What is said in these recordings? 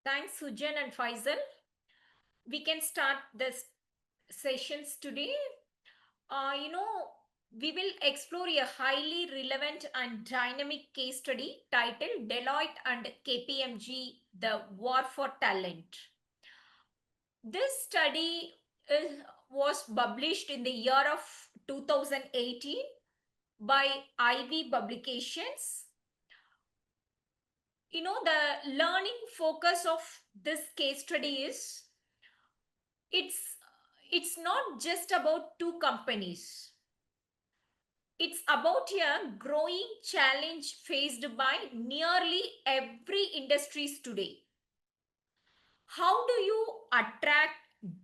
Thanks, Sujan and Faisal. We can start this sessions today. Uh, you know, we will explore a highly relevant and dynamic case study titled Deloitte and KPMG, The War for Talent. This study was published in the year of 2018 by Ivy Publications. The learning focus of this case study is it's it's not just about two companies. It's about a growing challenge faced by nearly every industries today. How do you attract,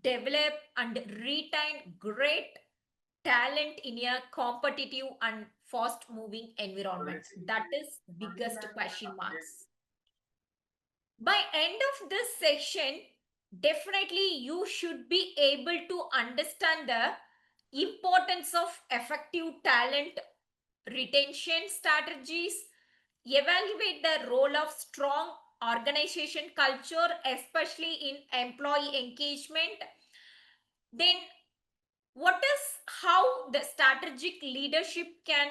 develop and retain great talent in a competitive and fast moving environment? That is biggest question marks. By end of this section, definitely you should be able to understand the importance of effective talent retention strategies, evaluate the role of strong organization culture, especially in employee engagement. Then what is how the strategic leadership can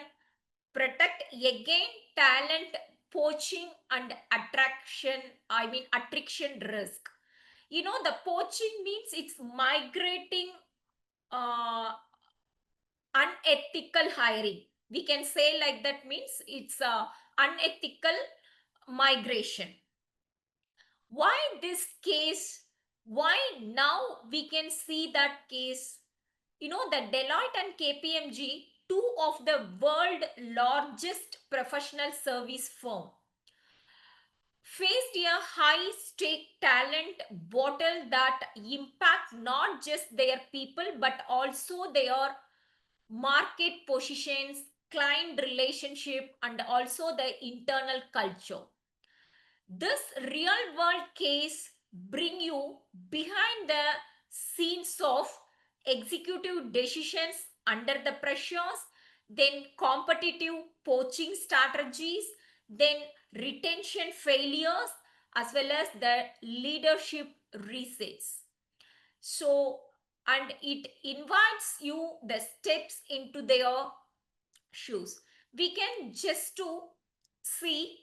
protect again talent poaching and attraction risk. The poaching means it's migrating, uh, unethical hiring, we can say, like that means it's unethical migration. Why this case? Why now we can see that case? The Deloitte and KPMG, two of the world largest professional service firm, faced a high stake talent battle that impact not just their people but also their market positions, client relationship and also the internal culture. This real world case bring you behind the scenes of executive decisions under the pressures, then competitive poaching strategies, then retention failures, as well as the leadership resets. So, and it invites you the steps into their shoes. We can just to see,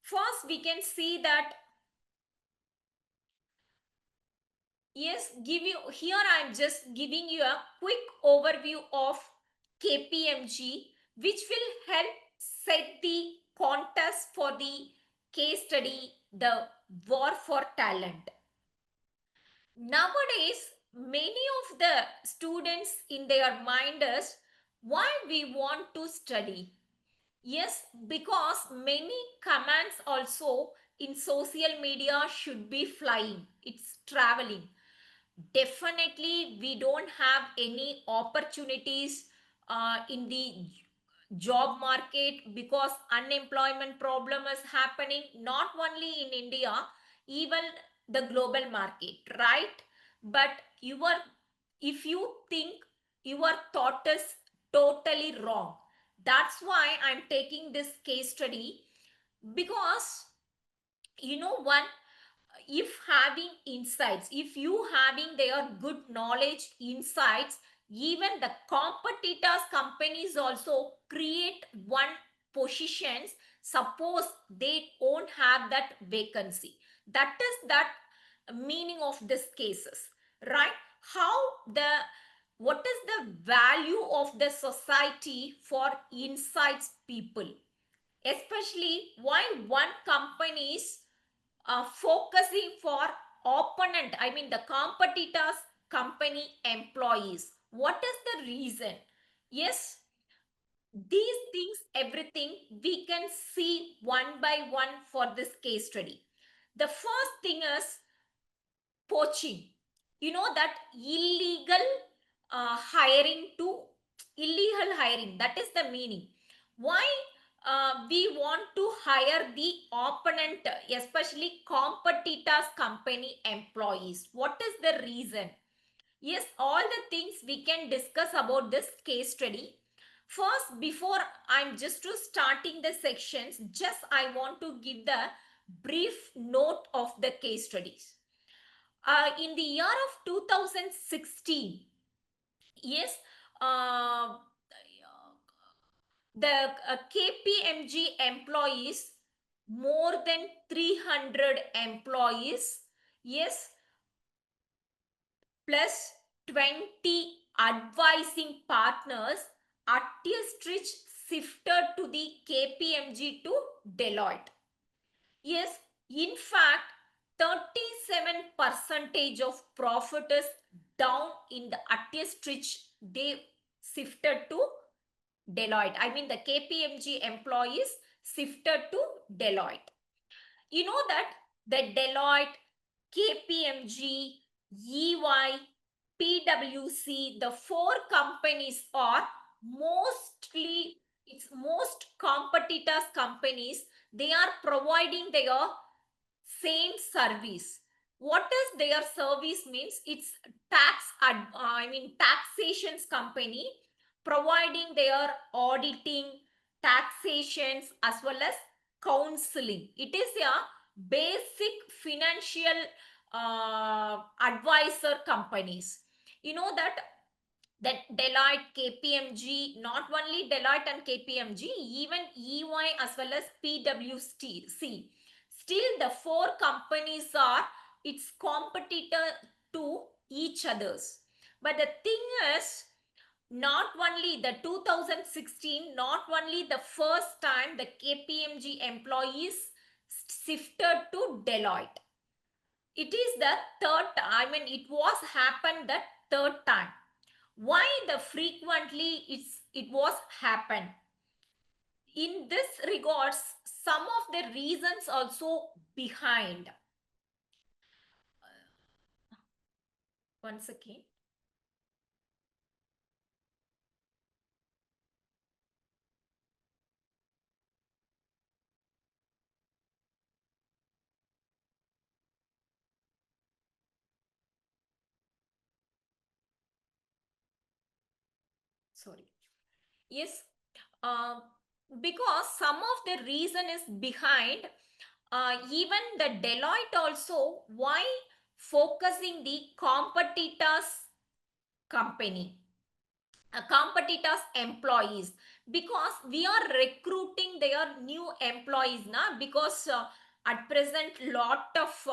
first we can see that, yes, give you here I'm just giving you a quick overview of KPMG, which will help set the context for the case study, the war for talent. Nowadays many of the students in their mind is why we want to study. Yes, because many commands also in social media should be flying, it's traveling. Definitely we don't have any opportunities in the job market because unemployment problem is happening not only in India, even the global market, right? But if you think your thought is totally wrong. That's why I'm taking this case study, because one, if having insights, if you having their good knowledge insights, even the competitors companies also create one positions, suppose they won't have that vacancy. That is that meaning of this cases, right? How the what is the value of the society for insights people, especially why one company is focusing for opponent, I mean the competitors company employees. What is the reason? Yes, these things everything we can see one by one for this case study. The first thing is poaching. That hiring to illegal hiring, that is the meaning. Why we want to hire the opponent, especially competitors company employees? What is the reason? Yes, all the things we can discuss about this case study. First, before I'm just to starting the sections, just I want to give the brief note of the case studies. In the year of 2016, yes, the KPMG employees, more than 300 employees, yes, plus 20 advising partners, Attiestrich shifted to the KPMG to Deloitte. Yes, in fact, 37% of profit is down in the Attiestrich. They shifted to Deloitte. I mean, the KPMG employees shifted to Deloitte. You know that the Deloitte, KPMG, EY, PwC, the four companies are mostly, it's most competitors companies. They are providing their same service. What is their service means? It's taxations company providing their auditing, taxations as well as counseling. It is a basic financial advisor companies. You know that Deloitte, KPMG, not only Deloitte and KPMG, even EY as well as PwC. Still, the four companies are its competitor to each others. But the thing is, not only the 2016, not only the first time the KPMG employees shifted to Deloitte. It is the third, it was happened the third time. Why the frequently it was happen? In this regards, some of the reasons also behind. Once again. Sorry. Yes, because some of the reason is behind. Even the Deloitte also, why focusing the competitors company, competitors employees, because we are recruiting their new employees now, because at present lot of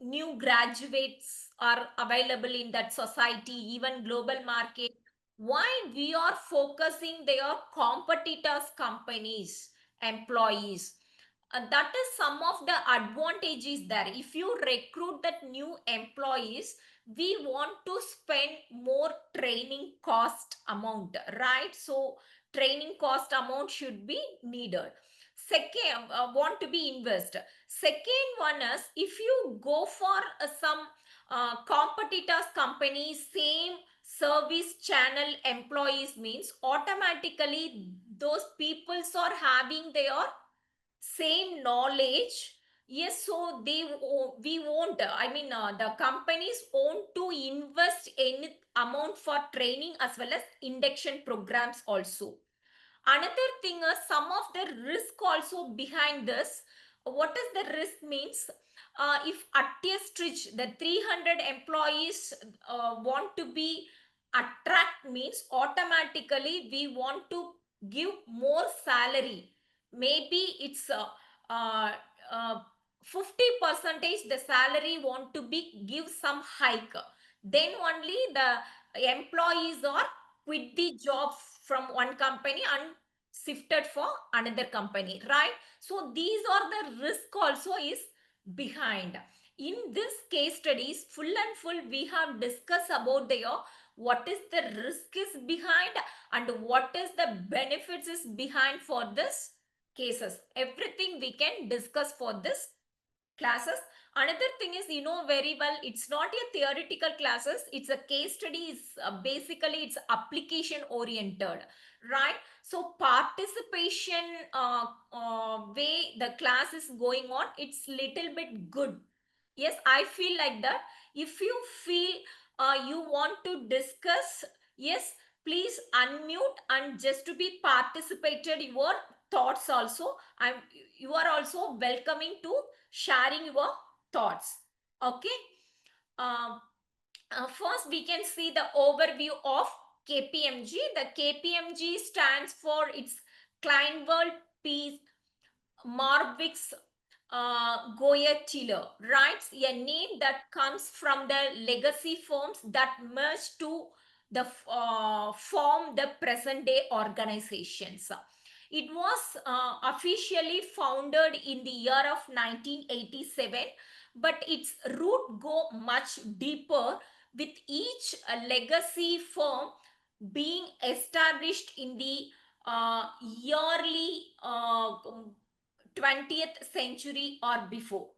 new graduates are available in that society, even global market. Why we are focusing their competitors companies employees? That is some of the advantages there. If you recruit that new employees, we want to spend more training cost amount, right? So training cost amount should be needed. Second, want to be invest. Second one is, if you go for some competitors companies, same service channel employees, means automatically those peoples are having their same knowledge. Yes, so we won't, the companies want to invest any amount for training as well as induction programs also. Another thing is some of the risk also behind this. What is the risk means? If Attiestrich, the 300 employees want to be attract, means automatically we want to give more salary. Maybe it's uh, uh, 50 percentage the salary want to be give some hike. Then only the employees are quit the job from one company and shifted for another company, right? So these are the risk also is behind. In this case studies, full and full we have discussed about the what is the risk is behind and what is the benefits is behind for this cases. Everything we can discuss for this classes. Another thing is, you know very well, it's not a theoretical classes, it's a case study. It's basically it's application oriented, right? So participation way the class is going on, it's little bit good. Yes, I feel like that. If you feel you want to discuss, yes, please unmute and just to be participated your thoughts also. You are also welcoming to sharing your thoughts. Okay. Um, First, we can see the overview of KPMG. The KPMG stands for its Kleinworld Peace Marwix Goyer-Tiller, right? A name that comes from the legacy firms that merged to form the present day organizations. It was officially founded in the year of 1987, but its root go much deeper, with each legacy firm being established in the yearly 20th century or before.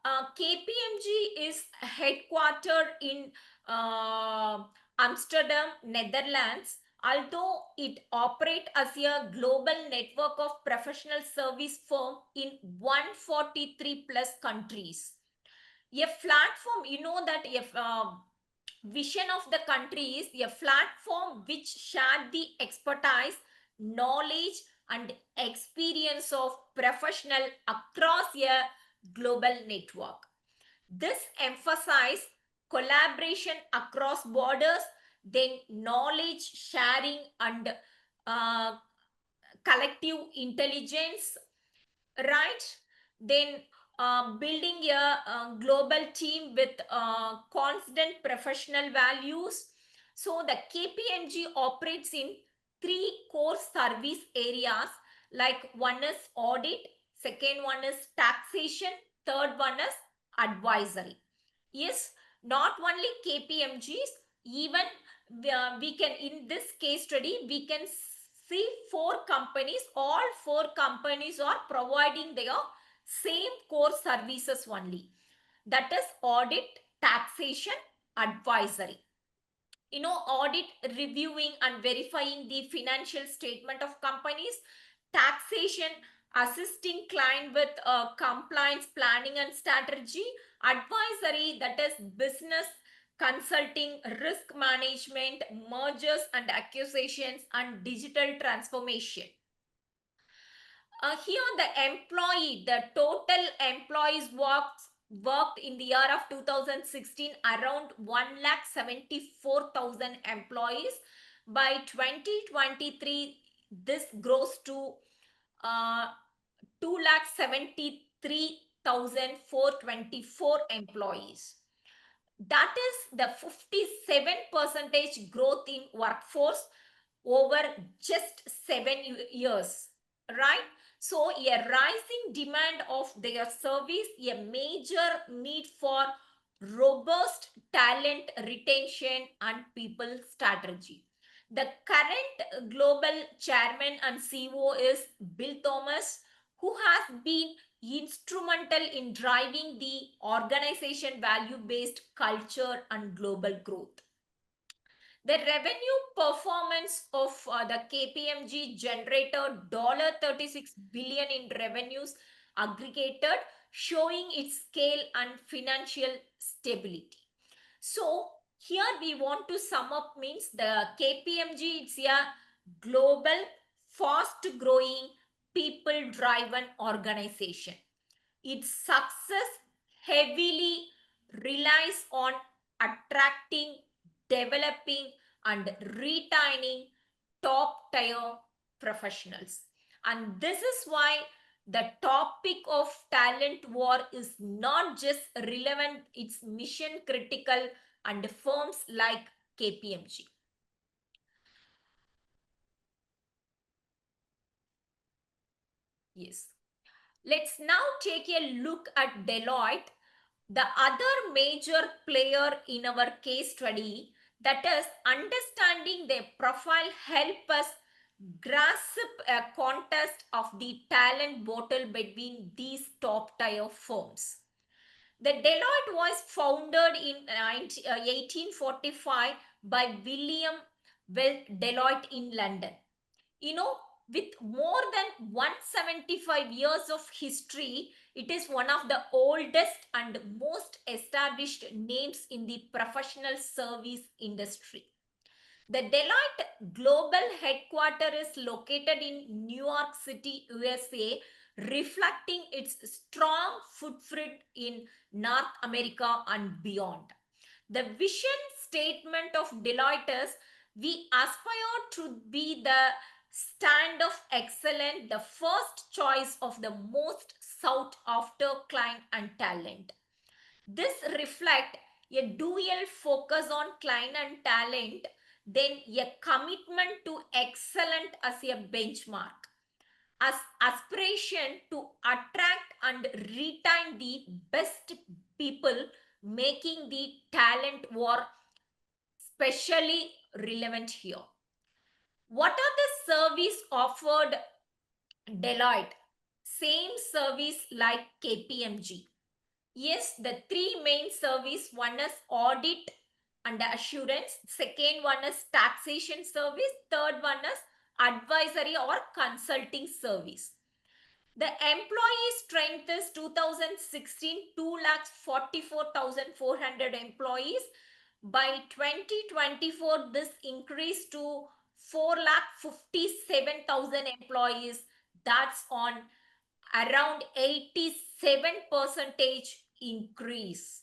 KPMG is headquartered in uh, Amsterdam, Netherlands, although it operates as a global network of professional service firms in 143 plus countries. A platform, you know that if vision of the country is a platform which share the expertise, knowledge and experience of professional across a global network. This emphasizes collaboration across borders, then knowledge sharing and uh, collective intelligence, right? Then building a global team with constant professional values. So the KPMG operates in three core service areas, like one is audit, second one is taxation, third one is advisory. Yes, not only KPMGs, even we can, in this case study, we can see four companies. All four companies are providing their same core services only. That is audit, taxation, advisory. You know, audit, reviewing and verifying the financial statement of companies. Taxation, assisting client with compliance planning and strategy. Advisory, that is business consulting, risk management, mergers and acquisitions and digital transformation. Here the total employees worked in the year of 2016 around 1,74,000 employees. By 2023, this grows to uh, 2,73,424 employees. That is the 57% growth in workforce over just 7 years, right? So a rising demand of their service, a major need for robust talent retention and people strategy. The current global chairman and CEO is Bill Thomas, who has been instrumental in driving the organization value based culture and global growth. The revenue performance of the KPMG generated $36 billion in revenues aggregated, showing its scale and financial stability. So here we want to sum up, means the KPMG, it's a global, fast growing, people driven organization. Its success heavily relies on attracting, developing and retaining top tier professionals. And this is why the topic of talent war is not just relevant, it's mission critical, and firms like KPMG. Yes. Let's now take a look at Deloitte, the other major player in our case study. That is, understanding their profile help us grasp a context of the talent battle between these top tier firms. The Deloitte was founded in 1845 by William Deloitte in London. You know, with more than 175 years of history, it is one of the oldest and most established names in the professional service industry. The Deloitte global headquarters is located in New York City, USA, reflecting its strong footprint in North America and beyond. The vision statement of Deloitte is we aspire to be the stand of excellence, the first choice of the most sought after client and talent. This reflect a dual focus on client and talent, then a commitment to excellence as a benchmark, as aspiration to attract and retain the best people, making the talent war specially relevant here. What are the service offered Deloitte? Same service like KPMG. Yes, the three main service, one is audit and assurance, second one is taxation service, third one is advisory or consulting service. The employee strength is 2016, 2,44,400 employees. By 2024, this increased to 4,57,000 employees. That's on around 87 percentage increase,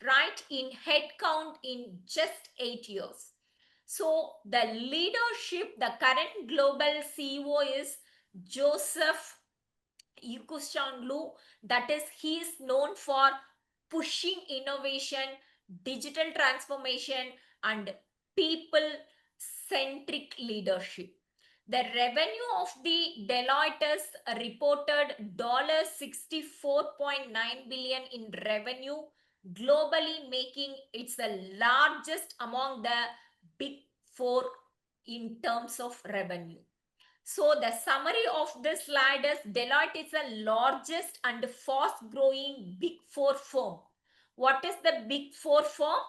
right, in headcount in just 8 years. So the leadership, the current global CEO is Joseph Yukushanglu. That is, he is known for pushing innovation, digital transformation, and people centric leadership. The revenue of the Deloitte is reported $64.9 billion in revenue globally, making it the largest among the big four in terms of revenue. So the summary of this slide is Deloitte is the largest and fast growing big four firm. What is the big four firm?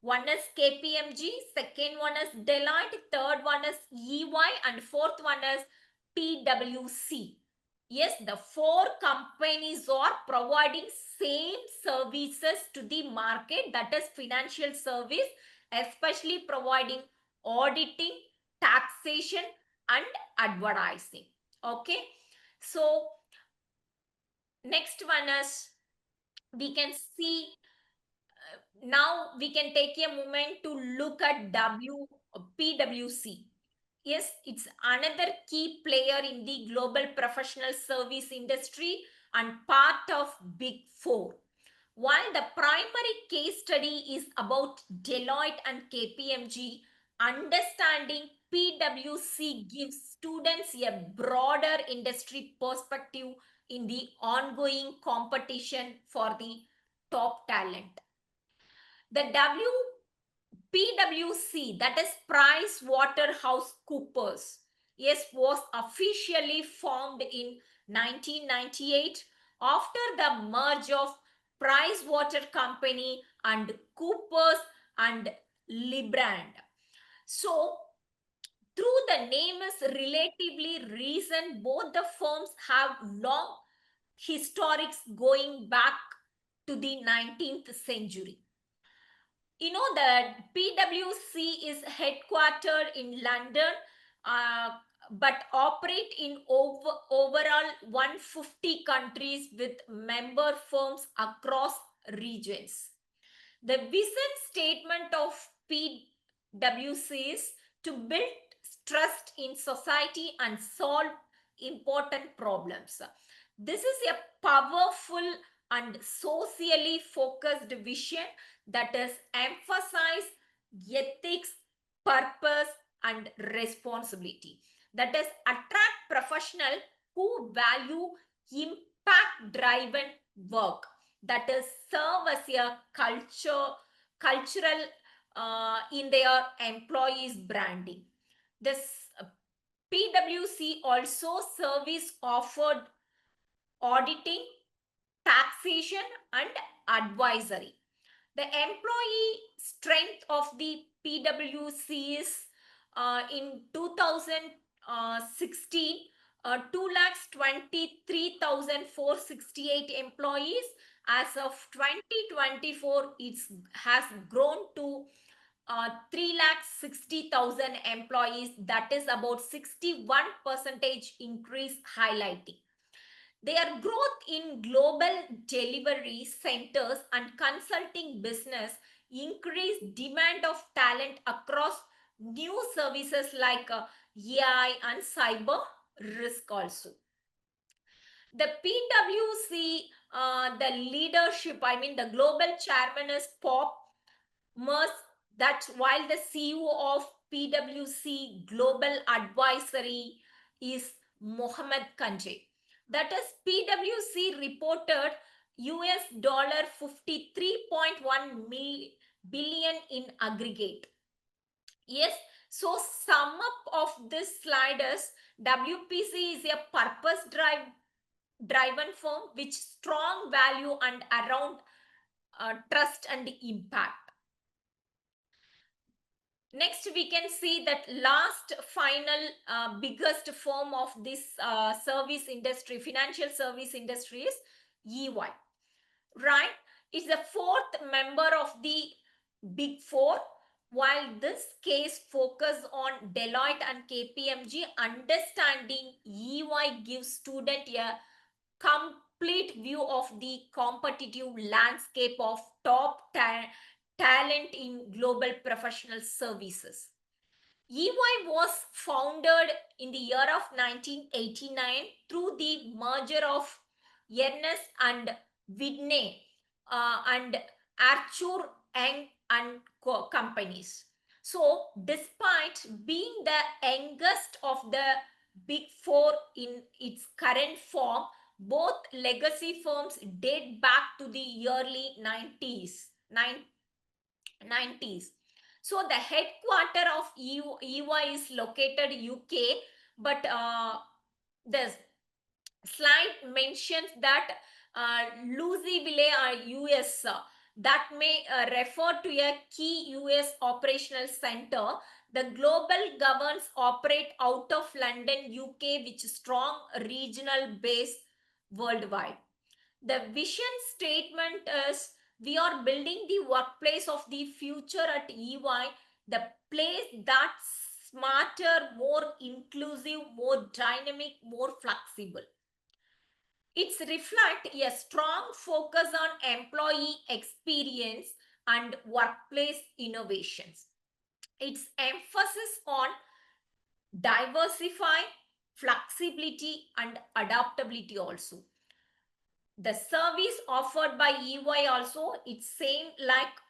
One is KPMG, second one is Deloitte, third one is EY, and fourth one is PwC. Yes, the four companies are providing same services to the market, that is financial service, especially providing auditing, taxation, and advertising. Okay, so next one is we can see now we can take a moment to look at PwC. Yes, it's another key player in the global professional service industry and part of Big Four. While the primary case study is about Deloitte and KPMG, understanding PwC gives students a broader industry perspective in the ongoing competition for the top talent. The PwC, that is Price Waterhouse Coopers, yes, was officially formed in 1998 after the merge of Price Water Company and Coopers and Librand. So, through the name is relatively recent, both the firms have long historics going back to the 19th century. You know that PwC is headquartered in London, but operate in overall 150 countries with member firms across regions. The vision statement of PwC is to build trust in society and solve important problems. This is a powerful and socially focused vision that is emphasize ethics, purpose, and responsibility. That is attract professionals who value impact-driven work. That is serve as a cultural in their employees' branding. This PwC also service offered auditing, taxation, and advisory. The employee strength of the PwC is in 2016, 2,23,468 employees. As of 2024, it has grown to 3,60,000 employees, that is about 61% increase, highlighting their growth in global delivery centers and consulting business, increased demand of talent across new services like AI and cyber risk also. The PwC, the leadership, I mean the global chairman is Pop Mers, that while the CEO of PwC Global Advisory is Mohammed Kanje. That is, PwC reported US dollar 53.1 billion in aggregate. Yes, so sum up of this slide is WPC is a purpose driven firm with strong value and around trust and impact. Next, we can see that last final biggest firm of this service industry, financial service industry, is EY, right? It's the fourth member of the Big Four. While this case focus on Deloitte and KPMG, understanding EY gives student a complete view of the competitive landscape of top talent in global professional services. EY was founded in the year of 1989 through the merger of Ernst and Whitney and Arthur Young and companies. So, despite being the youngest of the Big Four in its current form, both legacy firms date back to the early 90s. So the headquarter of EY is located UK, but the slide mentions that Louisville are US. That may refer to a key US operational center. The global governs operate out of London, UK, with strong regional base worldwide. The vision statement is, we are building the workplace of the future at EY, the place that's smarter, more inclusive, more dynamic, more flexible. It's reflect a strong focus on employee experience and workplace innovations. Its emphasis on diversify, flexibility, and adaptability also. The service offered by EY also, it's same like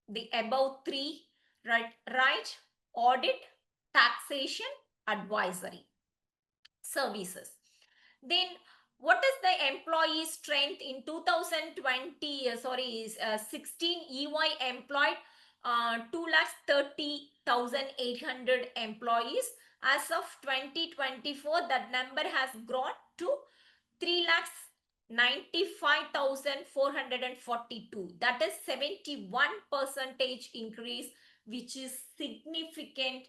the above three, right? Audit, taxation, advisory services. Then what is the employee strength in 2020? 16 EY employed 2,30,800 employees. As of 2024, that number has grown to 3,95,442. That is 71% increase, which is significant.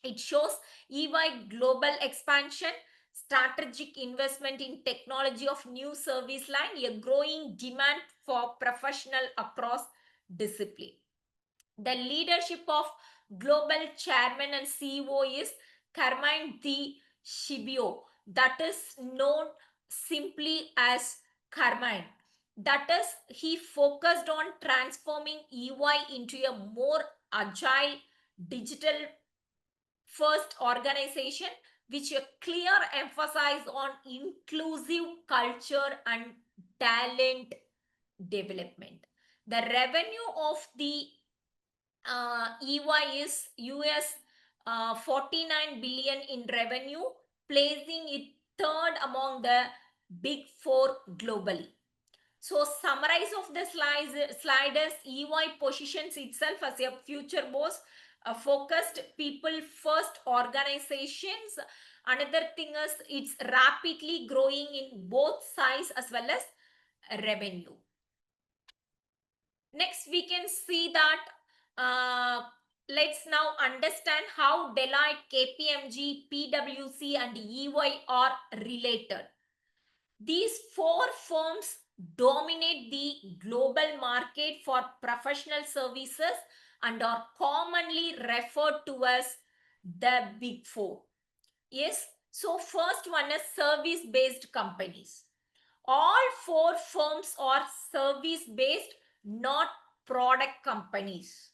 It shows EY global expansion, strategic investment in technology of new service line, a growing demand for professional across discipline. The leadership of global chairman and CEO is Carmine Di Scibio, that is known simply as Carmine. That is, he focused on transforming EY into a more agile, digital first organization, which a clear emphasis on inclusive culture and talent development. The revenue of the EY is US 49 billion in revenue, placing it third among the Big Four globally. So summarize of the slide is, EY positions itself as a future boss, focused people first organizations. Another thing is, it's rapidly growing in both size as well as revenue. Next, we can see that let's now understand how Deloitte, KPMG, PwC and EY are related. These four firms dominate the global market for professional services and are commonly referred to as the Big Four. Yes, so first one is service-based companies. All four firms are service-based, not product companies.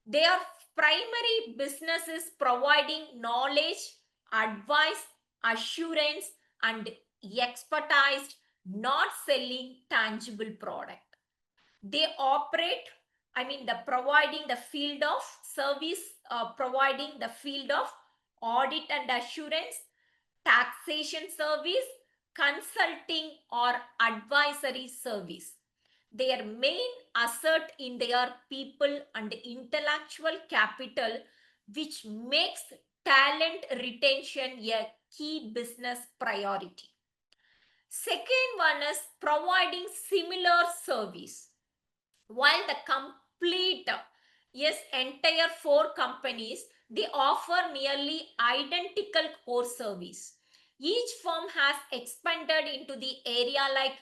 Their primary business is providing knowledge, advice, assurance, and expertise, not selling tangible product. They operate, the providing the field of service, providing the field of audit and assurance, taxation service, consulting, or advisory service. Their main asset in their people and intellectual capital, which makes talent retention a key business priority. Second one is providing similar service. While the complete, yes, entire four companies, they offer nearly identical core service. Each firm has expanded into the area like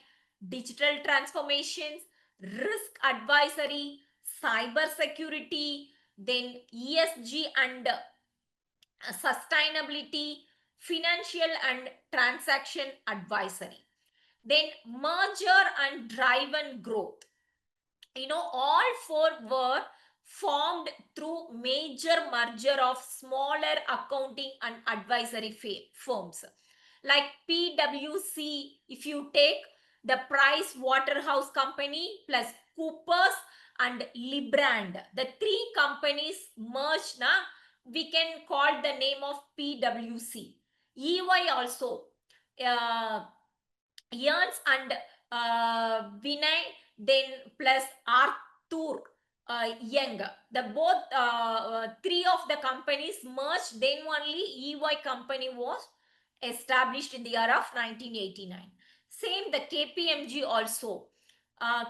digital transformations, risk advisory, cyber security, then ESG and sustainability, financial and transaction advisory, then merger and driven growth. All four were formed through major merger of smaller accounting and advisory firms like PwC. If you take the Price Waterhouse Company plus Coopers and Librand, the three companies merged, we can call the name of PwC. EY also, Ernst and Vinay, then plus Arthur Young. The both three of the companies merged. Then only EY company was established in the year of 1989. Same the KPMG also.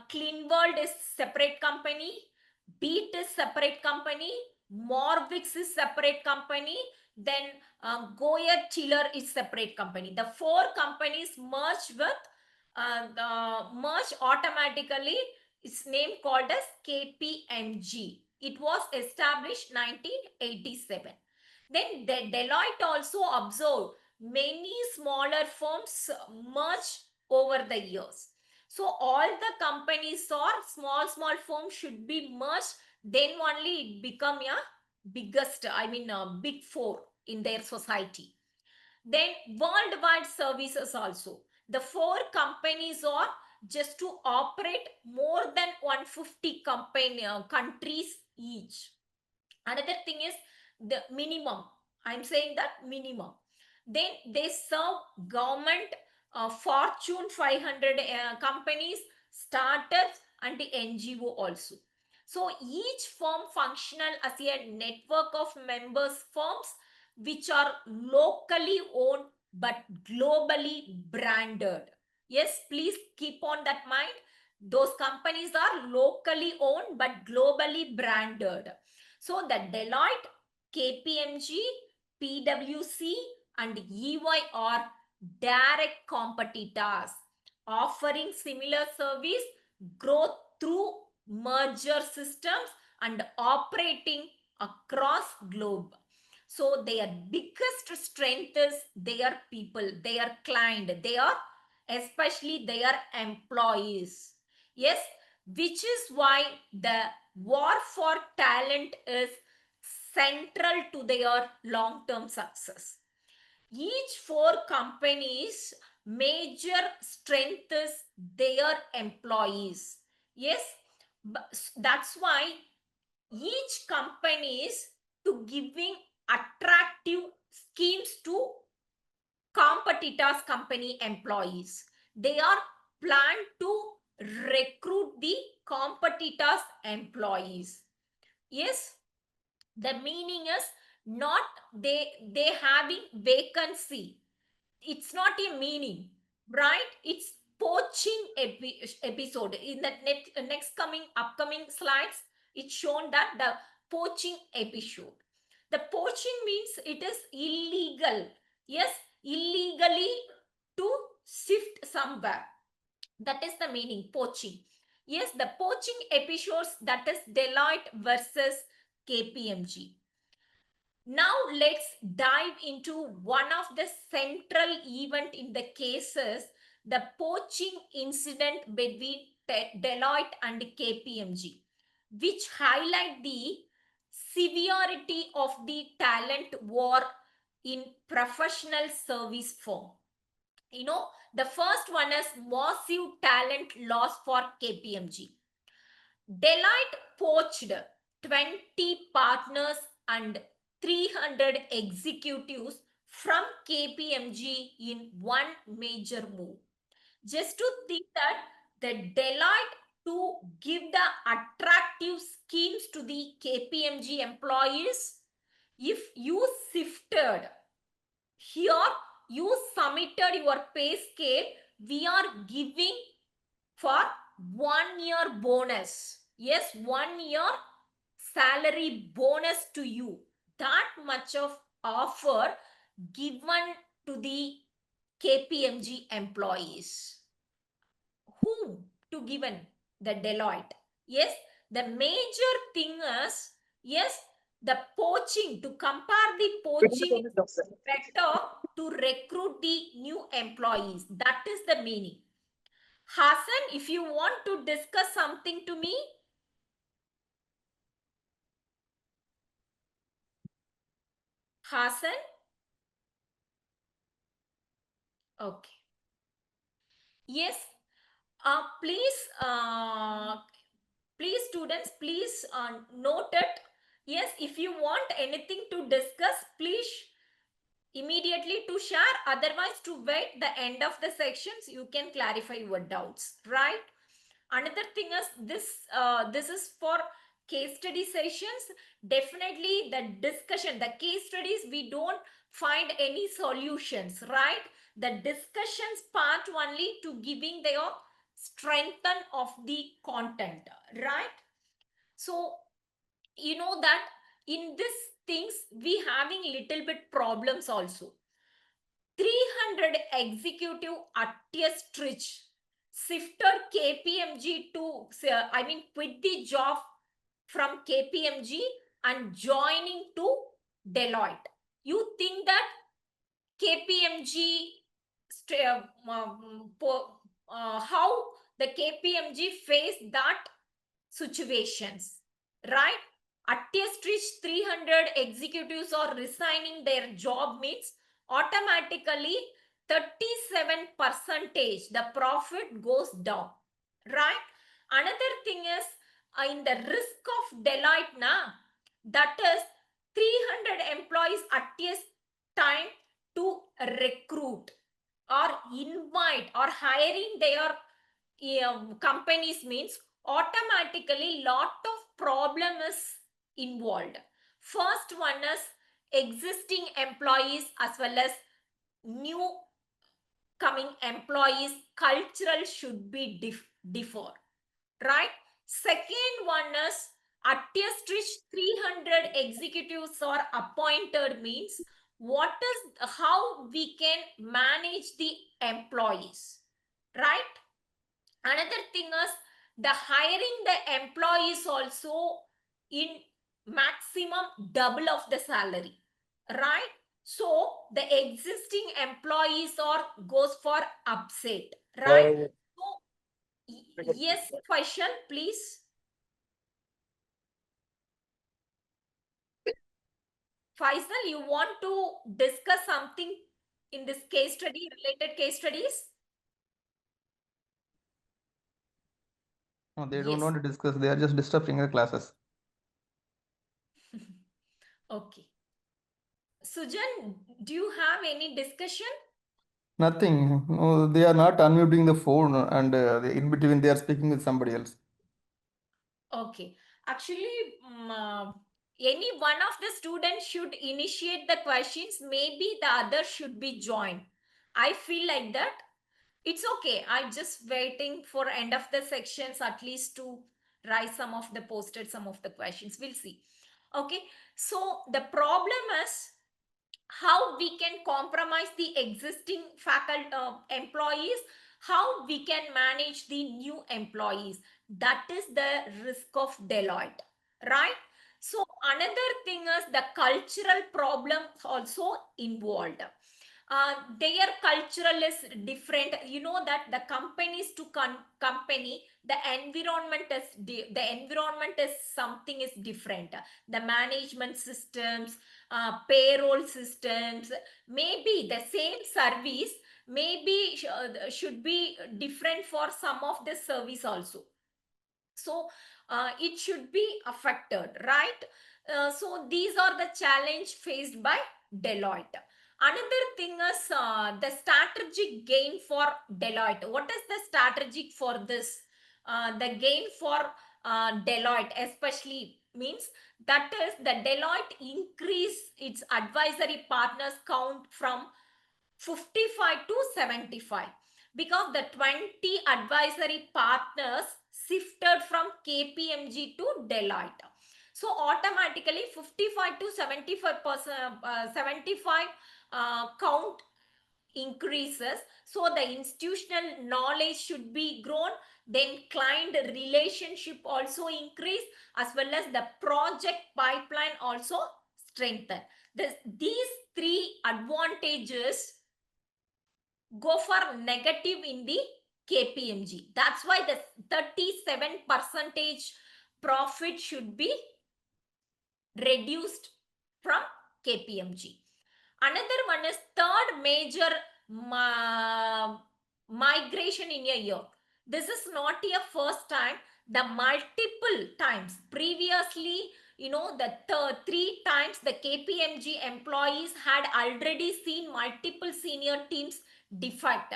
Cleanworld is separate company. Beat is separate company. Morvix is separate company. Then Goyer Chiller is separate company. The four companies merged automatically. Its name called as KPMG. It was established 1987. Then the Deloitte also observed many smaller firms merged over the years. So all the companies or small firms should be merged. Then only it become a biggest, big four in their society. Then worldwide services also. The four companies are just to operate more than 150 countries each. Another thing is the minimum. I'm saying that minimum. Then they serve government, Fortune 500 companies, startups, and the NGO also. So each firm functional as a network of members firms which are locally owned but globally branded. Yes, please keep on that mind. Those companies are locally owned but globally branded. So the Deloitte, KPMG, PwC, and EY are direct competitors offering similar service, growth through merger systems, and operating across globe. So their biggest strength is their people, their client, especially their employees. Yes, which is why the war for talent is central to their long-term success. Each four companies' major strength is their employees. Yes, that's why each company is to giving attractive schemes to competitors' company employees. They are planned to recruit the competitors' employees. Yes, the meaning is not they having vacancy. It's not a meaning, right? It's poaching episode. In the next upcoming slides, it's shown that the poaching episode. The poaching means it is illegal. Yes, illegally to shift somewhere. That is the meaning, poaching. Yes, the poaching episodes, that is Deloitte versus KPMG. Now let's dive into one of the central event in the cases, the poaching incident between Deloitte and KPMG, which highlight the severity of the talent war in professional service firm. The first one is massive talent loss for KPMG. Deloitte poached 20 partners and 300 executives from KPMG in one major move. Just to think that the Deloitte to give the attractive schemes to the KPMG employees, if you shifted here, you submitted your pay scale, we are giving for 1 year bonus. Yes, 1 year salary bonus to you. That much of offer given to the KPMG employees. Whom to given? The Deloitte. Yes, the major thing is, yes, the poaching, to compare the poaching better to recruit the new employees. That is the meaning. Hassan, if you want to discuss something to me. Hassan? Okay. Yes. Please students, please note it. Yes, if you want anything to discuss, please immediately to share. Otherwise, to wait the end of the sections, you can clarify your doubts, right? Another thing is this is for case study sessions. Definitely the discussion, the case studies, we don't find any solutions, right? The discussions part only to giving their strengthen of the content, right? So you know that in this things we having little bit problems also. 300 executive at a stretch shifted KPMG to, quit the job from KPMG and joining to Deloitte. You think that KPMG, how the KPMG faced that situations, right? At a stretch, 300 executives are resigning their job means automatically 37 percentage the profit goes down, right? Another thing is in the risk of Deloitte na, that is 300 employees at a time to recruit or invite or hiring their companies means automatically lot of problem is involved. First one is existing employees as well as new coming employees cultural should be differ, right? Second one is at a stretch 300 executives are appointed means what is how we can manage the employees, right? Another thing is the hiring the employees also in maximum double of the salary, right? So the existing employees are goes for upset, right? So yes, Faisal, please. Faisal, you want to discuss something in this case study, related case studies? No, they don't Yes. want to discuss. They are just disrupting the classes. Okay. Sujan, do you have any discussion? Nothing. No, they are not unmuting the phone, and in between they are speaking with somebody else. Okay. Actually, any one of the students should initiate the questions. Maybe the other should be joined. I feel like that. It's okay. I'm just waiting for end of the sections at least to write some of the posted some of the questions. We'll see. Okay. So the problem is how we can compromise the existing faculty employees, how we can manage the new employees. That is the risk of Deloitte, right? So another thing is the cultural problems also involved. Their cultural is different. You know that the companies to company, the environment is something is different. The management systems, payroll systems, maybe the same service, maybe should be different for some of the service also. So it should be affected, right? So these are the challenge faced by Deloitte. Another thing is the strategic gain for Deloitte. What is the strategic for this? The gain for Deloitte especially means that is the Deloitte increase its advisory partners count from 55 to 75, because the 20 advisory partners shifted from KPMG to Deloitte. So automatically 55 to 75%, 75 count increases. So the institutional knowledge should be grown, then client relationship also increase, as well as the project pipeline also strengthen. These three advantages go for negative in the KPMG. That's why the 37% profit should be reduced from KPMG. Another one is third major migration in a year. This is not a first time. The multiple times previously, the 3 times the KPMG employees had already seen multiple senior teams defect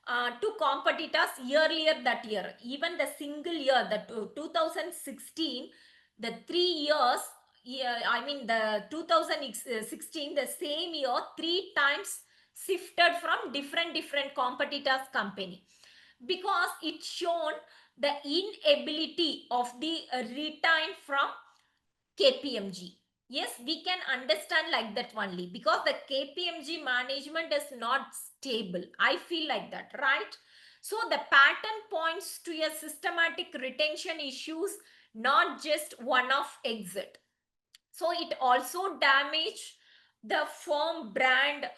to competitors earlier that year. Even the single year, the 2016, the 3 years, yeah, I mean the 2016, the same year, 3 times shifted from different competitors company, because it shown the inability of the retain from KPMG. Yes, we can understand like that only, because the KPMG management is not stable. I feel like that, right? So the pattern points to a systematic retention issues, not just one-off exit. So it also damaged the firm brand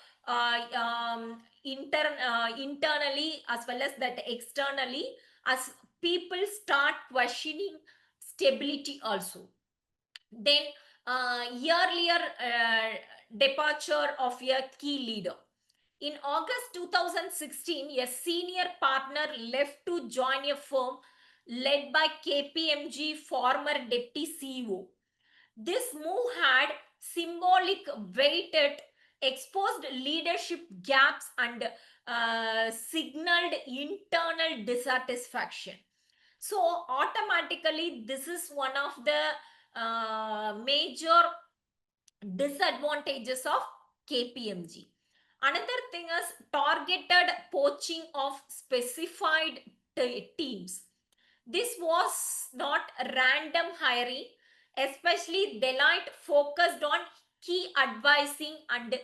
internally as well as that externally, as people start questioning stability also. Then earlier departure of a key leader. In August 2016, a senior partner left to join a firm led by KPMG former deputy CEO. This move had symbolic weight, it exposed leadership gaps and signaled internal dissatisfaction. So automatically, this is one of the major disadvantages of KPMG. Another thing is targeted poaching of specified teams. This was not random hiring, especially Deloitte focused on key advising and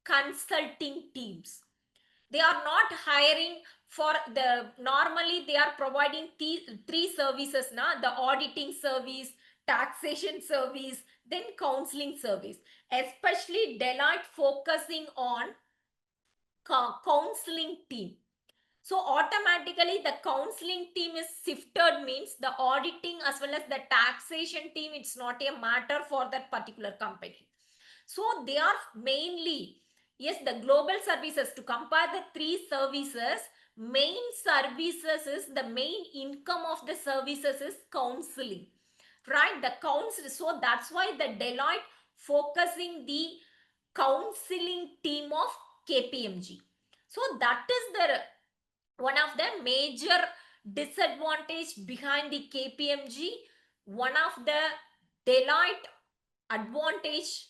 consulting teams. They are not hiring for the, normally they are providing three services now: the auditing service, taxation service, then counseling service. Especially Deloitte focusing on counseling team. So automatically the counseling team is shifted, means the auditing as well as the taxation team, it's not a matter for that particular company. So they are mainly, yes, the global services. To compare the three services, main services is the main income of the services is counseling, right? The counsel. So that's why the Deloitte focusing the counseling team of KPMG. So that is the one of the major disadvantage behind the KPMG. One of the Deloitte advantage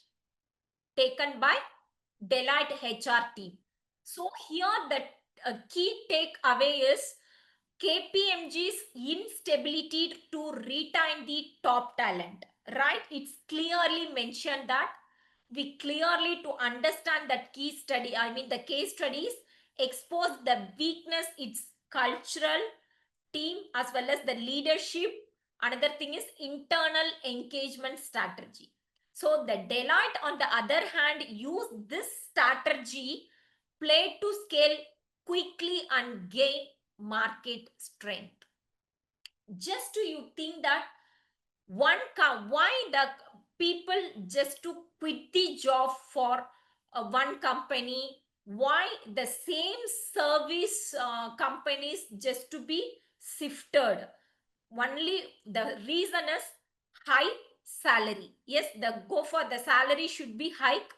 taken by Deloitte HR team. So here the key takeaway is KPMG's instability to retain the top talent, right? It's clearly mentioned that we clearly to understand that key study, I mean the case studies expose the weakness, it's cultural, team as well as the leadership. Another thing is internal engagement strategy. So the Deloitte, on the other hand, use this strategy play to scale quickly and gain market strength. Just do you think that why the people just to quit the job for one company, why the same service companies just to be shifted? Only the reason is high salary. Yes, the go for the salary should be hike.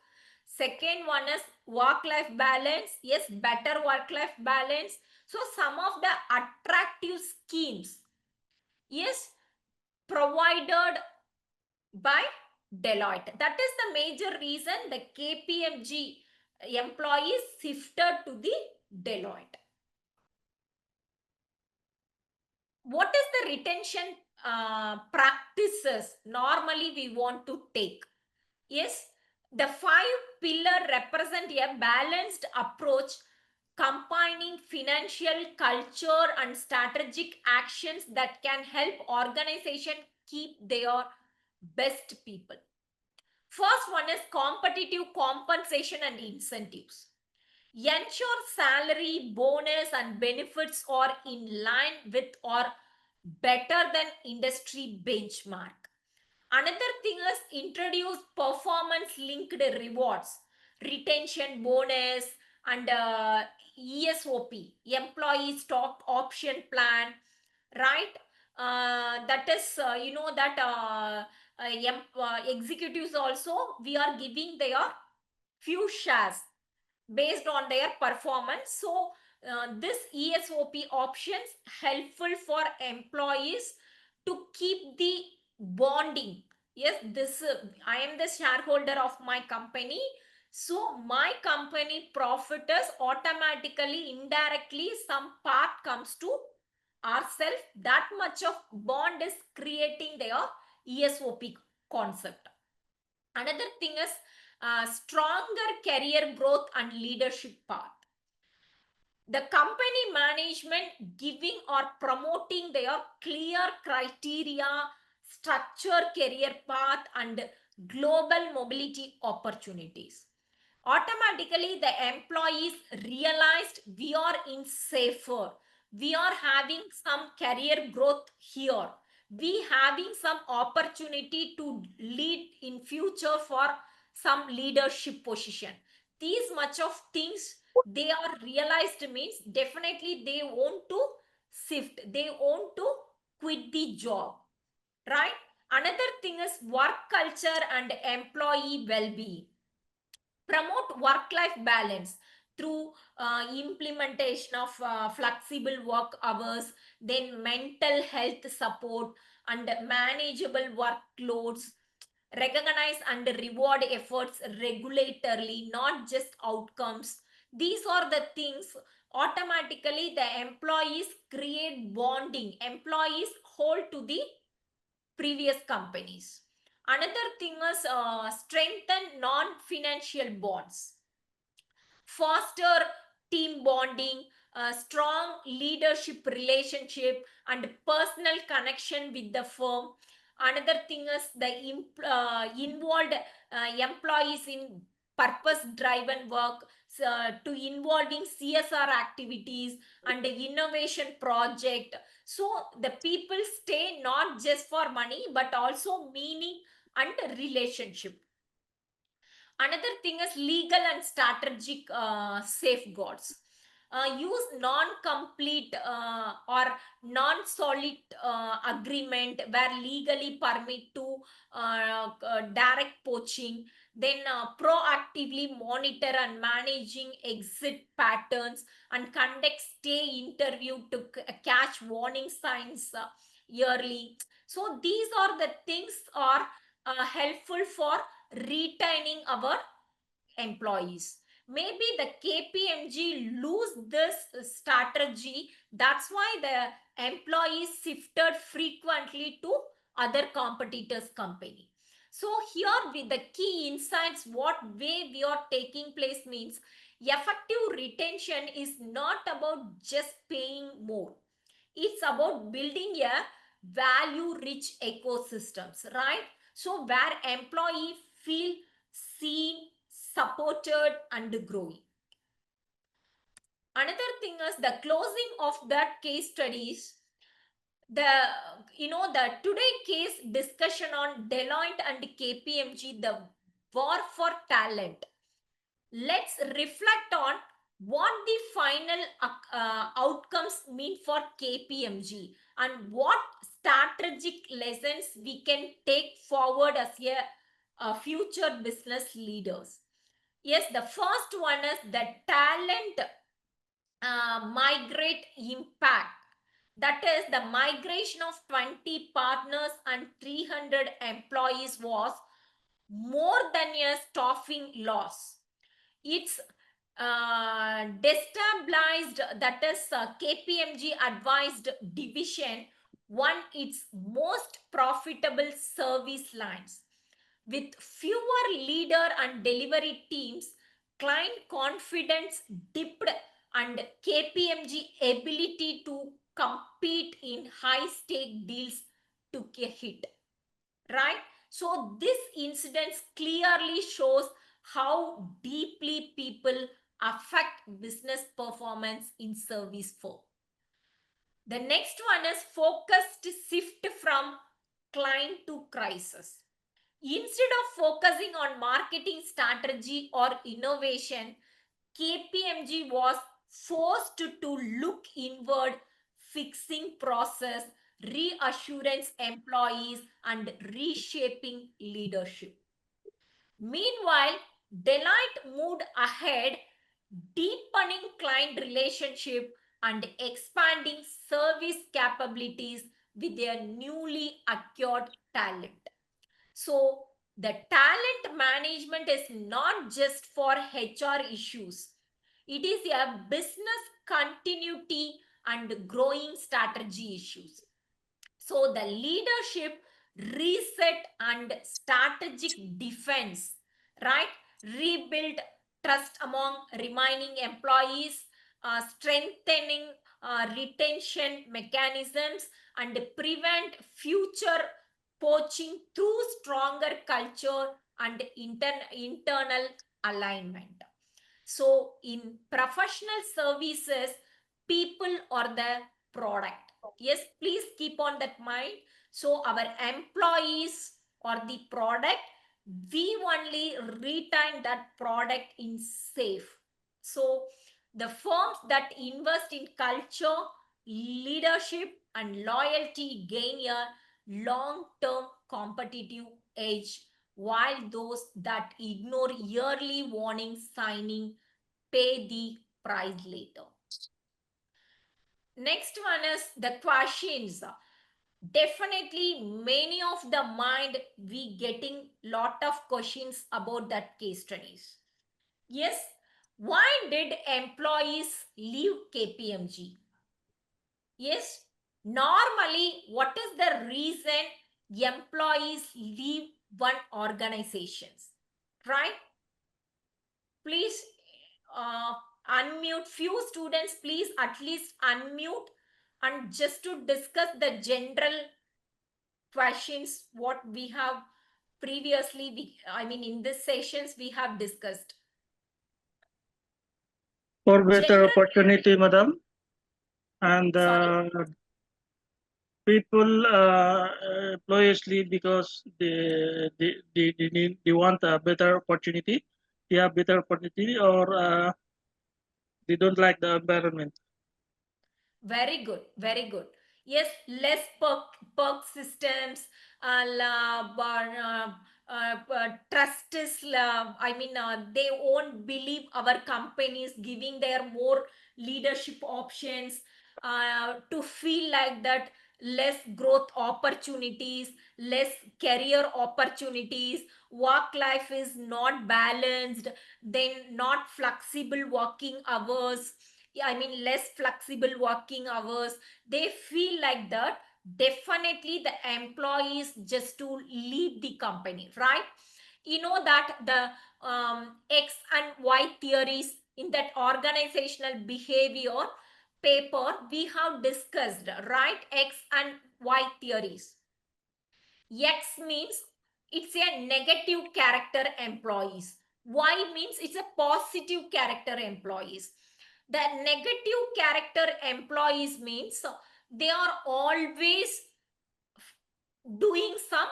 Second one is work life balance. Yes, better work life balance. So some of the attractive schemes, yes, provided by Deloitte. That is the major reason the KPMG employees shifted to the Deloitte. What is the retention practices normally we want to take? Yes, the 5 pillars represent a balanced approach combining financial, culture, and strategic actions that can help organization keep their best people. First one is competitive compensation and incentives. Ensure salary, bonus, and benefits are in line with or better than industry benchmark. Another thing is introduce performance linked rewards, retention bonus, and ESOP, employee stock option plan, right? That is, that executives also, we are giving their few shares based on their performance. So this ESOP options helpful for employees to keep the bonding. Yes, this I am the shareholder of my company, so my company profit is automatically, indirectly, some part comes to ourselves. That much of bond is creating their ESOP concept. Another thing is stronger career growth and leadership path. The company management giving or promoting their clear criteria, structure career path, and global mobility opportunities. Automatically, the employees realized we are in safer, we are having some career growth here, we having some opportunity to lead in future for some leadership position. These much of things they are realized means definitely they want to shift, they want to quit the job, right? Another thing is work culture and employee well-being. Promote work-life balance through implementation of flexible work hours, then mental health support and manageable workloads. Recognize and reward efforts regularly, not just outcomes. These are the things automatically the employees create bonding. Employees hold to the previous companies. Another thing is strengthen non-financial bonds, foster team bonding, strong leadership relationship, and personal connection with the firm. Another thing is the involved employees in purpose-driven work, to involving CSR activities and innovation project. So the people stay not just for money but also meaning and relationship. Another thing is legal and strategic safeguards. Use non-complete or non-solid agreement where legally permit to direct poaching. Then proactively monitor and managing exit patterns and conduct stay interview to catch warning signs yearly. So these are the things are helpful for retaining our employees. Maybe the KPMG lose this strategy. That's why the employees shifted frequently to other competitors' company. So here with the key insights, what way we are taking place means effective retention is not about just paying more. It's about building a value rich ecosystems, right? So where employee feel seen, supported and growing. Another thing is the closing of that case studies, the the today case discussion on Deloitte and KPMG, the war for talent. Let's reflect on what the final outcomes mean for KPMG and what strategic lessons we can take forward as a future business leaders. Yes, the first one is the talent migrate impact. That is, the migration of 20 partners and 300 employees was more than a staffing loss. It's destabilized, that is, KPMG advised division won its most profitable service lines. With fewer leader and delivery teams, client confidence dipped and KPMG ability to compete in high stake deals took a hit. Right? So this incident clearly shows how deeply people affect business performance in service firm. The next one is focused shift from client to crisis. Instead of focusing on marketing strategy or innovation, KPMG was forced to look inward, fixing process, reassurance employees, and reshaping leadership. Meanwhile, Deloitte moved ahead, deepening client relationship and expanding service capabilities with their newly acquired talent. So, the talent management is not just for HR issues, it is a business continuity and growing strategy issues. So, the leadership reset and strategic defense, right? Rebuild trust among remaining employees, strengthening retention mechanisms, and prevent future poaching through stronger culture and internal alignment. So, in professional services, people are the product. Yes, please keep on that mind. So, our employees are the product. We only retain that product in safe. So, the firms that invest in culture, leadership, and loyalty gain a long term competitive edge, while those that ignore yearly warning signing pay the price later. Next one is the questions. Definitely many of the mind we getting lot of questions about that case studies. Yes, why did employees leave KPMG? Yes, normally what is the reason employees leave one organizations? Right? Please unmute. Few students, please at least unmute and just to discuss the general questions what we have previously, in this sessions we have discussed. For better General, opportunity, madam, and sorry, people employees leave because they want a better opportunity. They have better opportunity, or they don't like the environment. very good, very good. Yes, less perk systems, trust is, they won't believe our companies giving their more leadership options, to feel like that less growth opportunities, less career opportunities, work life is not balanced, then not flexible working hours, less flexible working hours. They feel like that. Definitely, the employees just to leave the company, right? You know that the X and Y theories in that organizational behavior, paper, we have discussed, right, X and Y theories. X means it's a negative character employees. Y means it's a positive character employees. The negative character employees means they are always doing some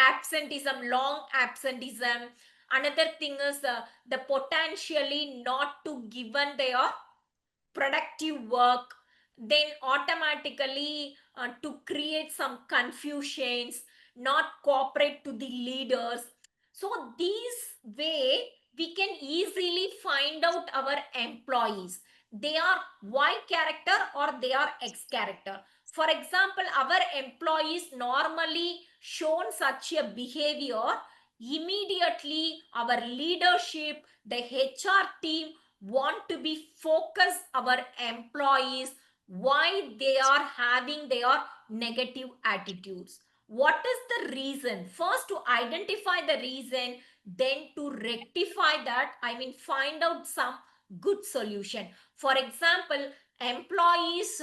absenteeism, long absenteeism. Another thing is the potentially not to given their productive work, then automatically to create some confusions, not cooperate to the leaders. So these way we can easily find out our employees, they are Y character or they are X character. For example, our employees normally shown such a behavior, immediately our leadership, the HR team want to be focused our employees why they are having their negative attitudes. What is the reason? First to identify the reason, then to rectify that, I mean find out some good solution. For example, employees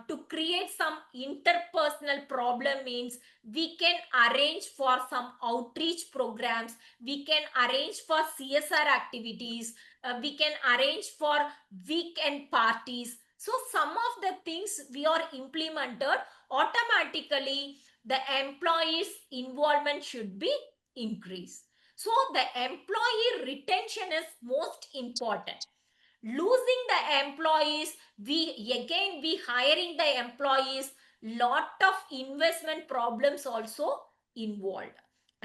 to create some interpersonal problem means we can arrange for some outreach programs, we can arrange for CSR activities, we can arrange for weekend parties. So some of the things we are implemented, automatically the employees involvement should be increased. So the employee retention is most important. Losing the employees, we hiring the employees, lot of investment problems also involved,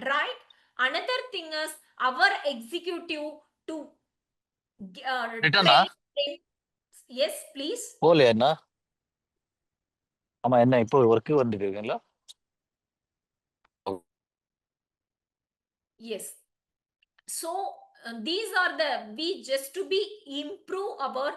right? Another thing is our executive to ரிட்டனா train. Yes, please. போகலையா என்ன? ஆமா, என்ன இப்போ work வந்துட்டு இருக்கீங்களா? Yes. So these are the we just to be improve our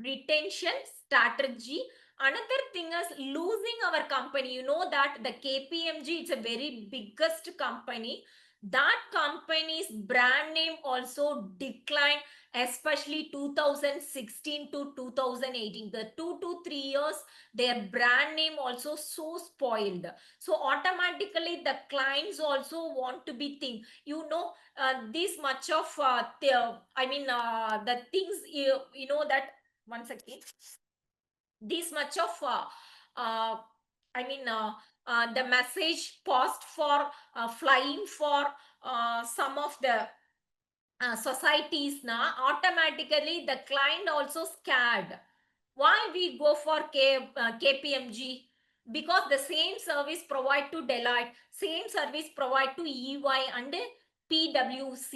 retention strategy. Another thing is losing our company. You know that the KPMG is a very biggest company. That company's brand name also declined, especially 2016 to 2018. The 2 to 3 years, their brand name also so spoiled. So automatically the clients also want to be think, you know, this much of the things you know that once again this much of the message passed for flying for some of the societies now, automatically the client also scared. Why we go for KPMG? Because the same service provide to Deloitte, same service provide to EY and PwC.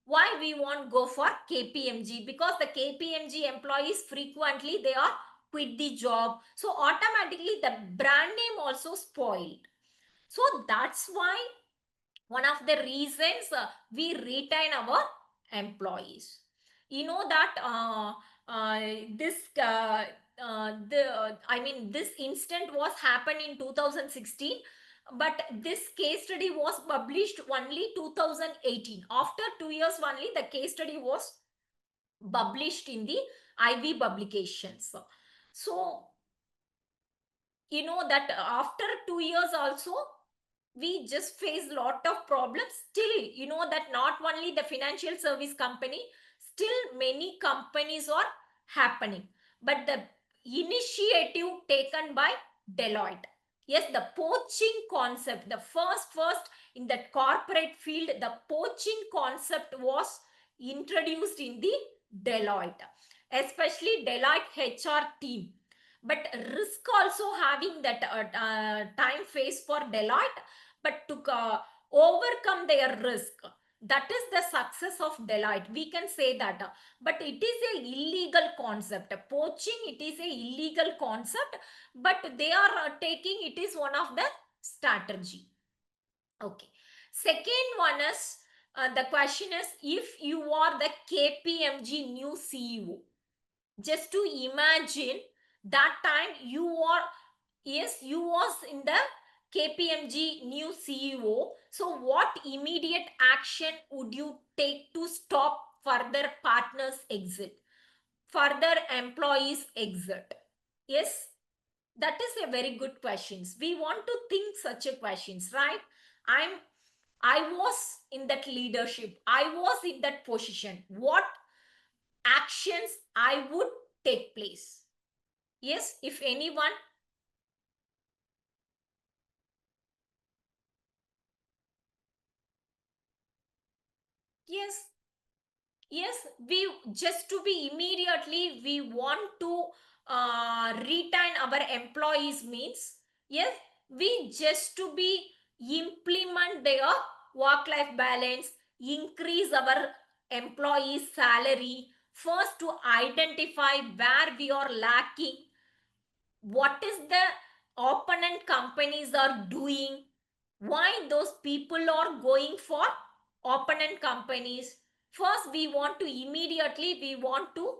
Why we won't go for KPMG? Because the KPMG employees frequently they are quit the job. So automatically the brand name also spoiled. So that's why one of the reasons we retain our employees. You know that this incident was happened in 2016, but this case study was published only 2018. After 2 years only the case study was published in the IV publications. So you know that after 2 years also we just face lot of problems. Still, you know that not only the financial service company, still many companies are happening, but the initiative taken by Deloitte, yes, the poaching concept, the first in the corporate field, the poaching concept was introduced in the Deloitte, especially Deloitte HR team. But risk also having that time phase for Deloitte, but to overcome their risk, that is the success of Deloitte, we can say that. But it is a illegal concept, poaching, it is a illegal concept, but they are taking it is one of the strategy. Okay, second one is the question is, if you are the KPMG new CEO, just to imagine that time you are, yes, you was in the KPMG new CEO. So what immediate action would you take to stop further partners exit? further employees exit? Yes, that is a very good question. We want to think such a questions, right? I was in that leadership. I was in that position. What actions I would take place? Yes, if anyone. Yes, yes, we just to be immediately we want to retain our employees means, yes, we just to be implement their work life balance, increase our employees salary, first to identify where we are lacking, what is the opponent companies are doing, why those people are going for opponent companies. First we want to immediately we want to,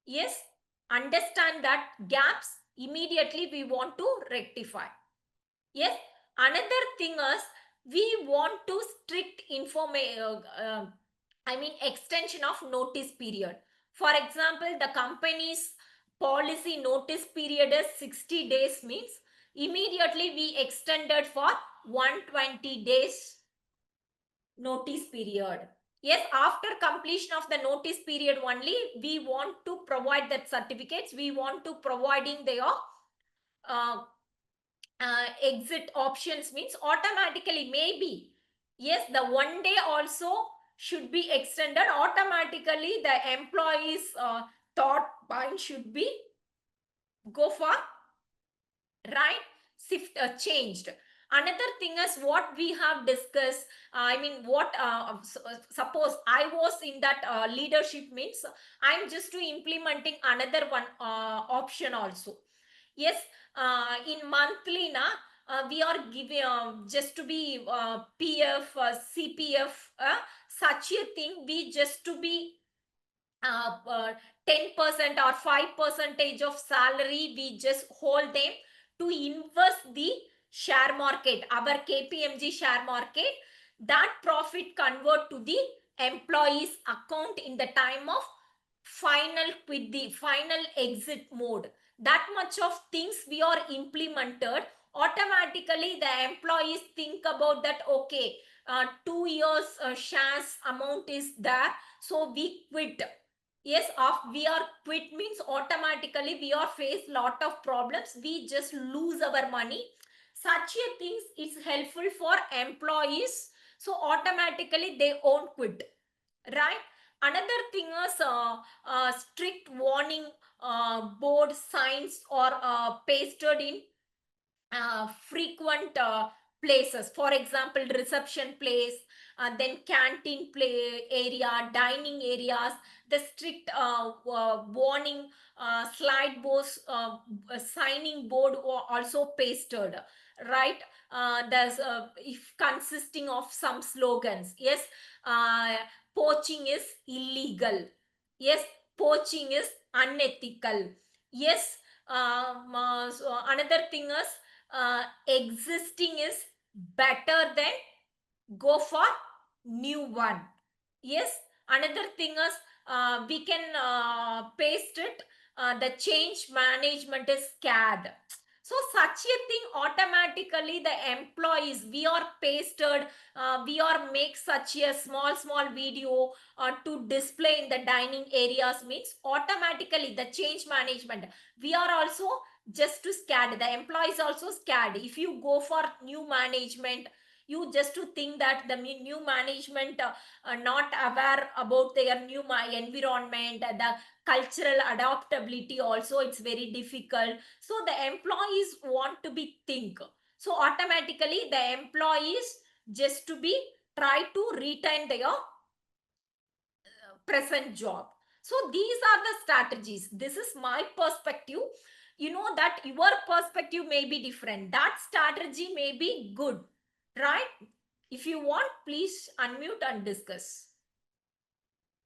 yes, understand that gaps, immediately we want to rectify. Yes, another thing is we want to strict extension of notice period. For example, the company's policy notice period is 60 days means immediately we extended for 120 days notice period. Yes, after completion of the notice period only, we want to provide that certificates. We want to providing their exit options means automatically maybe, yes, the 1 day also should be extended automatically. The employees thought mind should be go for right shift changed. Another thing is what we have discussed. Suppose I was in that leadership means I'm just to implementing another one option also. Yes, in monthly na we are giving just to be PF, CPF, such a thing. We just to be 10% or 5% of salary. We just hold them to invest the share market, our KPMG share market. That profit convert to the employees account in the time of final quit, the final exit mode. That much of things we are implemented, automatically the employees think about that, okay, 2 years shares amount is there, so we quit. Yes, we are quit means automatically we are face lot of problems, we just lose our money. Such a things is helpful for employees, so automatically they won't quit, right? Another thing is strict warning board signs or pasted in frequent places. For example, reception place, then canteen play area, dining areas. The strict warning slide boards, signing board also pasted, right? There's if consisting of some slogans. Yes, uh, poaching is illegal. Yes, poaching is unethical. Yes, so another thing is existing is better than go for new one. Yes, another thing is we can paste it, the change management is scared. So such a thing automatically the employees we are pasted, we are make such a small video to display in the dining areas means automatically the change management we are also just to scared, the employees also scared. If you go for new management, you just to think that the new management are not aware about their new environment, the cultural adaptability also it's very difficult. So the employees want to be think, so automatically the employees just to be try to retain their present job. So these are the strategies. This is my perspective. You know that your perspective may be different, that strategy may be good, right? If you want, please unmute and discuss.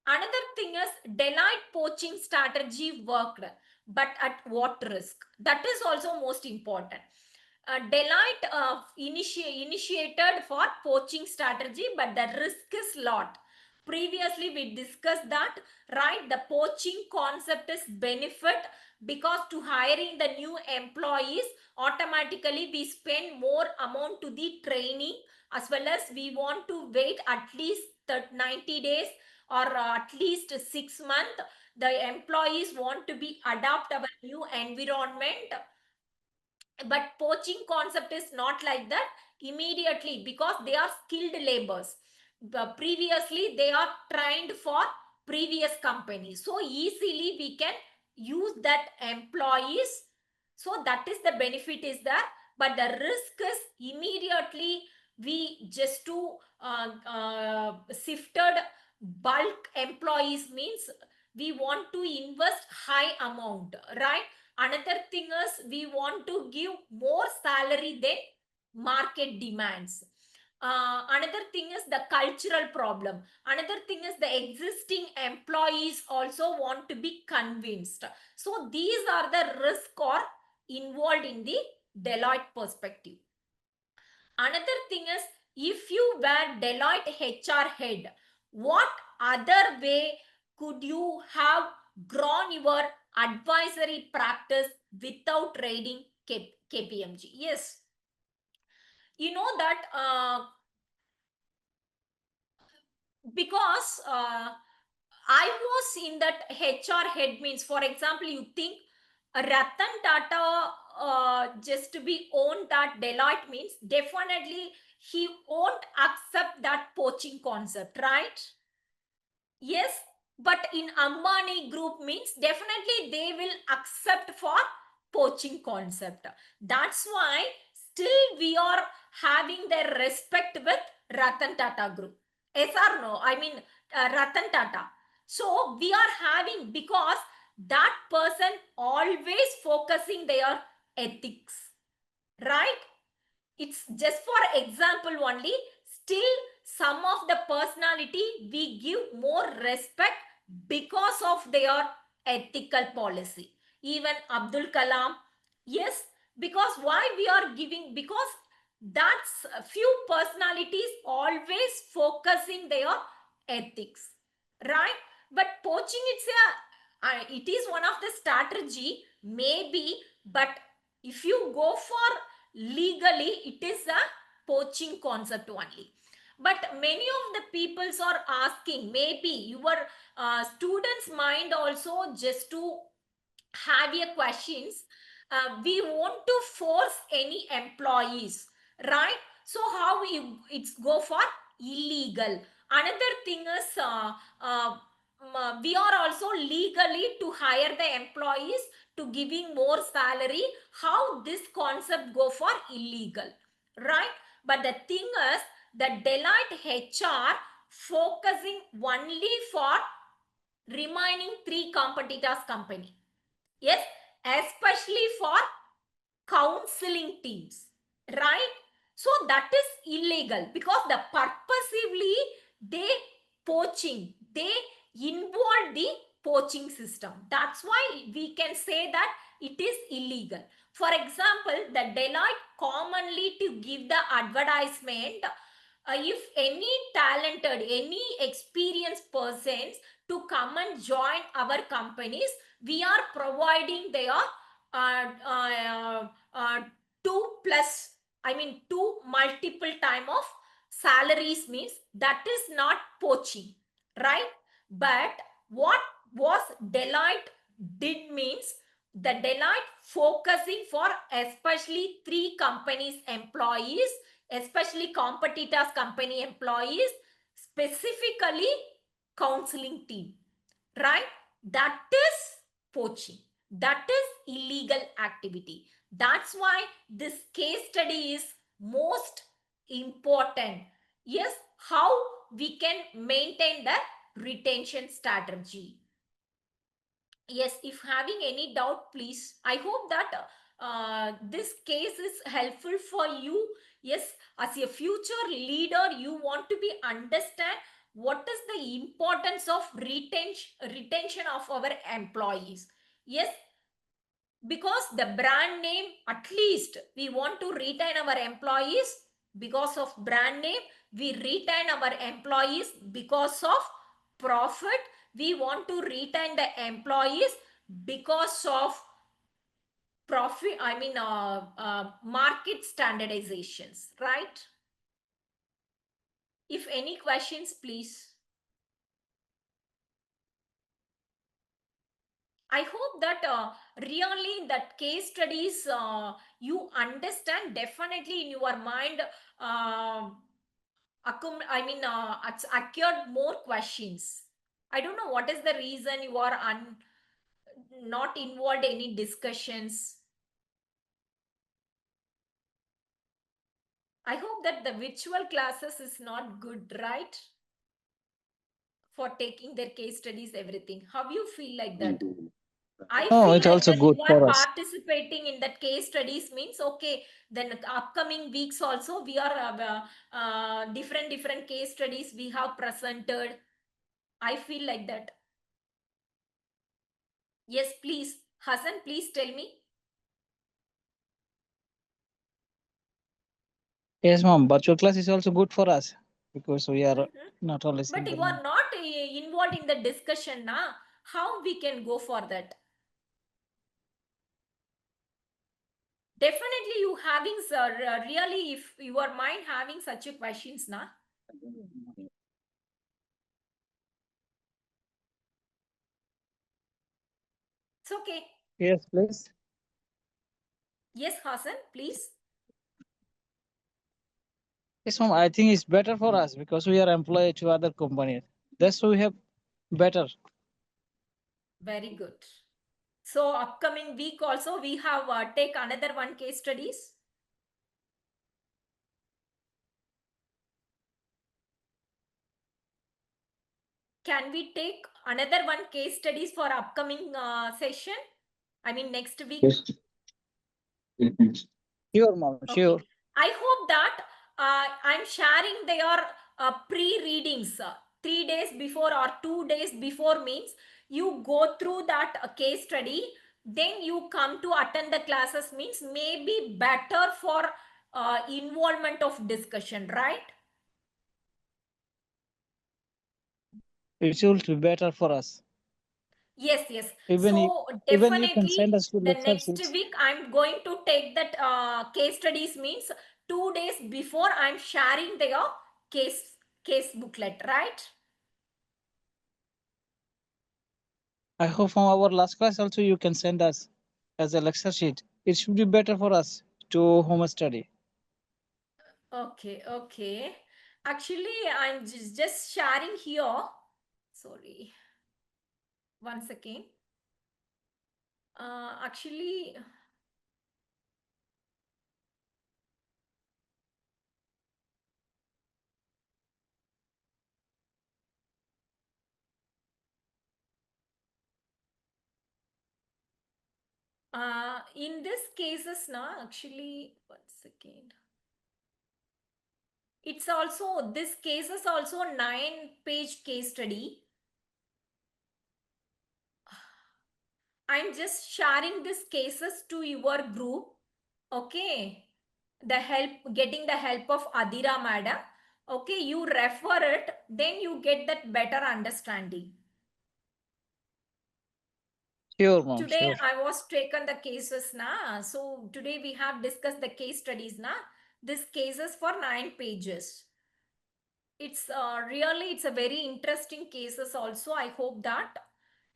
Another thing is Deloitte poaching strategy worked, but at what risk? That is also most important. Deloitte initiated for poaching strategy, but the risk is lot. previously we discussed that, right? The poaching concept is benefit because to hiring the new employees, automatically we spend more amount to the training, as well as we want to wait at least 90 days or at least 6 months. The employees want to be adapt our new environment. But poaching concept is not like that immediately, because they are skilled laborers. Previously they are trained for previous company, so easily we can use that employees. So that is the benefit is there. But the risk is immediately we just to sifted bulk employees means we want to invest high amount, right? Another thing is we want to give more salary than market demands. Another thing is the cultural problem. Another thing is the existing employees also want to be convinced. So these are the risks or involved in the Deloitte perspective. Another thing is, if you were Deloitte HR head, what other way could you have grown your advisory practice without trading KPMG? Yes, you know that because I was in that HR head means, for example, you think Ratan Tata just to be owned that Deloitte means definitely he won't accept that poaching concept, right? Yes, but in Ambani group means definitely they will accept for poaching concept. That's why still we are having their respect with Ratan Tata group. Yes or no? I mean Ratan Tata. So we are having, because that person always focusing their ethics, right? It's just for example only. Still some of the personality we give more respect because of their ethical policy. Even Abdul Kalam, yes, because why we are giving, because that's a few personalities always focusing their ethics, right? But poaching, it is one of the strategy maybe, but if you go for legally, it is a poaching concept only. But many of the peoples are asking, maybe your students mind also just to have a questions. We want to force any employees, right? So how it's go for illegal. Another thing is we are also legally to hire the employees to giving more salary. How this concept go for illegal, right? But the thing is, the Deloitte HR focusing only for remaining 3 competitors company. Yes, especially for counseling teams, right? So that is illegal, because the purposively they poaching, they involve the poaching system. That's why we can say that it is illegal. For example, the Deloitte commonly to give the advertisement, if any talented, any experienced persons to come and join our companies, we are providing their uh, uh, uh, 2 multiple time of salaries means that is not poaching, right? But what was Deloitte did means, the Deloitte focusing for especially 3 companies employees, especially competitors company employees, specifically counseling team, right? That is poaching. That is illegal activity. That's why this case study is most important. Yes, how we can maintain the retention strategy. Yes, if having any doubt, please. I hope that this case is helpful for you. Yes, as a future leader, you want to be understand what is the importance of retention of our employees. Yes, because the brand name, at least we want to retain our employees because of brand name. We retain our employees because of profit. We want to retain the employees because of profit, market standardizations, right? If any questions, please. I hope that really that case studies you understand definitely in your mind. It's occurred more questions. I don't know what is the reason you are not involved any discussions. I hope that the virtual classes is not good, right? For taking their case studies, everything. How you feel like that? I No, feel it's like also that good you for are us. participating in that case studies means okay. Then upcoming weeks also we are different case studies we have presented. I feel like that. Yes, please, Hassan, please tell me. Yes, ma'am. Virtual class is also good for us because we are Mhm. not only But single. you are not involved in the discussion now. How we can go for that? Definitely you having really if your mind having such a questions now. It's okay. Yes, please. Yes, Hassan, please. Yes, ma'am. I think it's better for us because we are employed to other companies. That's why we have better. Very good. So upcoming week also we have take another one case studies. Can we take another one case studies for upcoming session? I mean next week. Sure, ma'am. Okay. Sure. I hope that I'm sharing their pre-readings 3 days before or 2 days before means you go through that case study, then you come to attend the classes means maybe better for involvement of discussion, right? It will be better for us. Yes, yes. Even you, So even you can definitely send us to the lecture next sheets. week I'm going to take that case studies means 2 days before I'm sharing their case booklet, right? I hope from our last class also you can send us as a lecture sheet. It should be better for us to home study. Okay, okay. Actually, I'm just sharing here. Sorry. One second. Actually, in this cases now, actually, 1 second. It's also, this case is also 9-page case study. I'm just sharing these cases to your group. Okay. Getting the help of Adira madam. Okay, you refer it, then you get that better understanding. Sure, ma'am. Today Sure. I was taken the cases na. So today we have discussed the case studies na. This cases for 9 pages. It's really it's a very interesting cases also. I hope that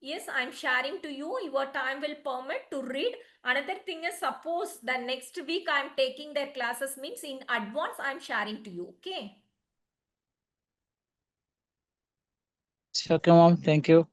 yes, I'm sharing to you. Your time will permit to read. Another thing is suppose the next week I'm taking their classes means in advance I'm sharing to you. Okay. It's okay, ma'am. Thank you.